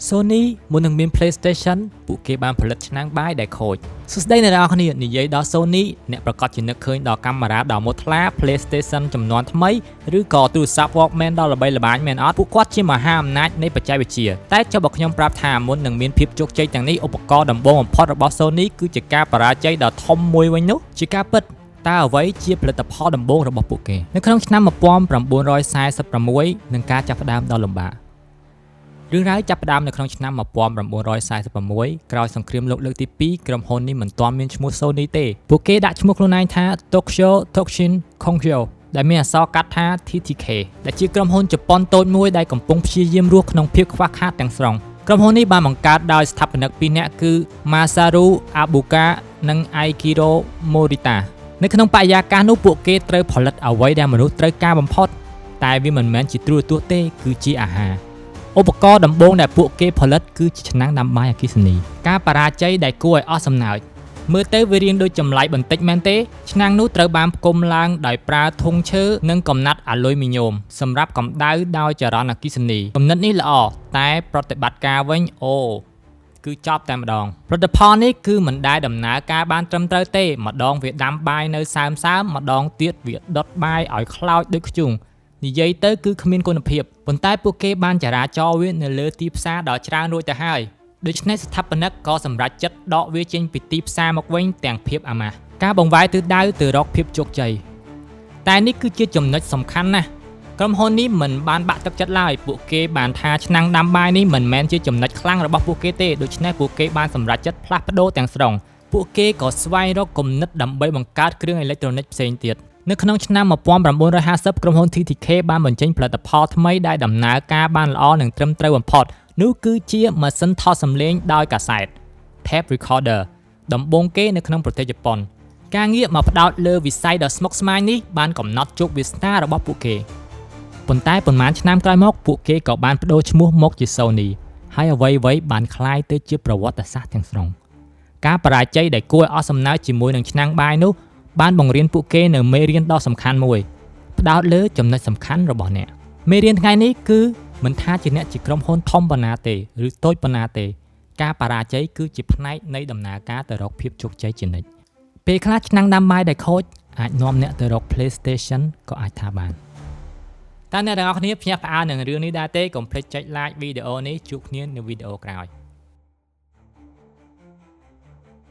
Sony មុននឹងមាន PlayStation ពួកគេបានផលិតឆ្នាំងបាយដែលខូចសួស្តីអ្នកនរគ្នានិយាយដល់ Sony អ្នកប្រកាសជានឹកឃើញដល់កាមេរ៉ាដ៏មុតថ្លា PlayStation ចំនួនថ្មីឬក៏ទូរស័ព្ទ Walkman ដ៏ល្បីល្បាញមែនអត់ពួកគាត់ជាមហាអំណាចនៃបច្ចេកវិទ្យាតែចុះបើខ្ញុំប្រាប់ថាមុននឹងមានភាពជោគជ័យទាំងនេះឧបករណ៍ដំបូងបំផុតរបស់ Sony គឺជាការបរាជ័យដ៏ធំមួយវិញនោះជាការពិតតើអ្វីជាផលិតផលដំបូងរបស់ពួកគេនៅក្នុងឆ្នាំ1946នឹងការចាប់ផ្ដើមដ៏លំបាករឿងរ៉ាវចាប់ផ្ដើមនៅក្នុងឆ្នាំ1946ក្រោយសង្គ្រាមលោកលើកទី2ក្រុមហ៊ុននេះមិនទាន់មានឈ្មោះ Sony ទេពួកគេដាក់ឈ្មោះខ្លួនឯងថា Tokyo Tokshin Kongyo ដែលមានអក្សរកាត់ថា TTK ដែលជាក្រុមហ៊ុនជប៉ុនតូចមួយដែលកំពុងព្យាយាមរស់ក្នុងភាពខ្វះខាតទាំងស្រុងក្រុមហ៊ុននេះបានបង្កើតដោយស្ថាបនិក2នាក់គឺ Masaru Abuka និង Aikiro Morita នៅក្នុងបរិយាកាសនោះពួកគេត្រូវផលិតអ្វីដែលមនុស្សត្រូវការបំផុតតែវាមិនមែនជាទូរទស្សន៍ទេគឺជាអាហារឧបករណ៍ដំបូងដែលពួកគេផលិតគឺជាឆ្នាំងដាំបាយអគ្គិសនីការបរាជ័យដែលគួរឲ្យអស់សំណើចមើលទៅវារៀងដូចចម្លែកបន្តិចមែនទេឆ្នាំងនោះត្រូវបានផ្គុំឡើងដោយប្រើធុងឈើនិងកំណាត់អាលុយមីញ៉ូមសម្រាប់កម្ដៅដោយចរន្តអគ្គិសនីគំនិតនេះល្អតែប្រតិបត្តិការវិញគឺចប់តែម្ដងផលិតផលនេះគឺមិនដែលដំណើរការបានត្រឹមត្រូវទេម្ដងវាដាំបាយនៅសើមម្ដងទៀតវាដុតបាយឲ្យខ្លោចដូចធ្យូងនិយាយទៅគឺគ្មានគុណភាពប៉ុន្តែពួកគេបានចរាចរវានៅលើទីផ្សារដ៏ច្រើនរួចទៅហើយដូច្នេះស្ថាបនិកក៏សម្រេចចិត្តដកវាចេញពីទីផ្សារមកវិញទាំងភាពអាម៉ាស់ការបង្វែរទិសដៅទៅរកភាពជោគជ័យតែនេះគឺជាចំណុចសំខាន់ណាស់ក្រុមហ៊ុននេះមិនបានបាក់ទឹកចិត្តឡើយពួកគេបានថាឆ្នាំងដាំបាយនេះមិនមែនជាចំណុចខ្លាំងរបស់ពួកគេទេដូច្នេះពួកគេបានសម្រេចចិត្តផ្លាស់ប្ដូរទាំងស្រុងពួកគេក៏ស្វែងរកគំនិតដើម្បីបង្កើតគ្រឿងអេឡិចត្រូនិកផ្សេងទៀតនៅក្នុងឆ្នាំ1950ក្រុមហ៊ុន TTK បានបញ្ចេញផលិតផលថ្មីដែលដំណើរការបានល្អនិងត្រឹមត្រូវបំផុតនោះគឺជាម៉ាស៊ីនថតសំឡេងដោយកាសែត Tape Recorder ដំបូងគេនៅក្នុងប្រទេសជប៉ុនការងារមកផ្ដោតលើវិស័យដ៏ស្មុគស្មាញនេះបានកំណត់ជោគវាសនារបស់ពួកគេប៉ុន្តែប៉ុន្មានឆ្នាំក្រោយមកពួកគេក៏បានប្ដូរឈ្មោះមកជា Sony ហើយអ្វីៗបានคล้ายទៅជាប្រវត្តិសាស្ត្រទាំងស្រុងការបរាជ័យដែលគួរឲ្យអស់សំណើចជាមួយនឹងឆ្នាំងបាយនោះបានបង្រៀនពួកគេនៅមេរៀនដ៏សំខាន់មួយផ្ដោតលើចំណុចសំខាន់របស់អ្នកមេរៀនថ្ងៃនេះគឺមិនថាជាអ្នកជាក្រុមហ៊ុនធំប៉ុណ្ណាទេឬតូចប៉ុណ្ណាទេការបរាជ័យគឺជាផ្នែកនៃដំណើរការទៅរកភាពជោគជ័យជានិច្ចពេលខ្លះឆ្នាំងដាំបាយដែលខូចអាចនាំអ្នកទៅរក PlayStation ក៏អាចថាបានតើអ្នកទាំងអស់គ្នាភ្ញាក់ផ្អើលនឹងរឿងនេះដែរទេកុំភ្លេចចុច like វីដេអូនេះជួបគ្នានៅវីដេអូក្រោយ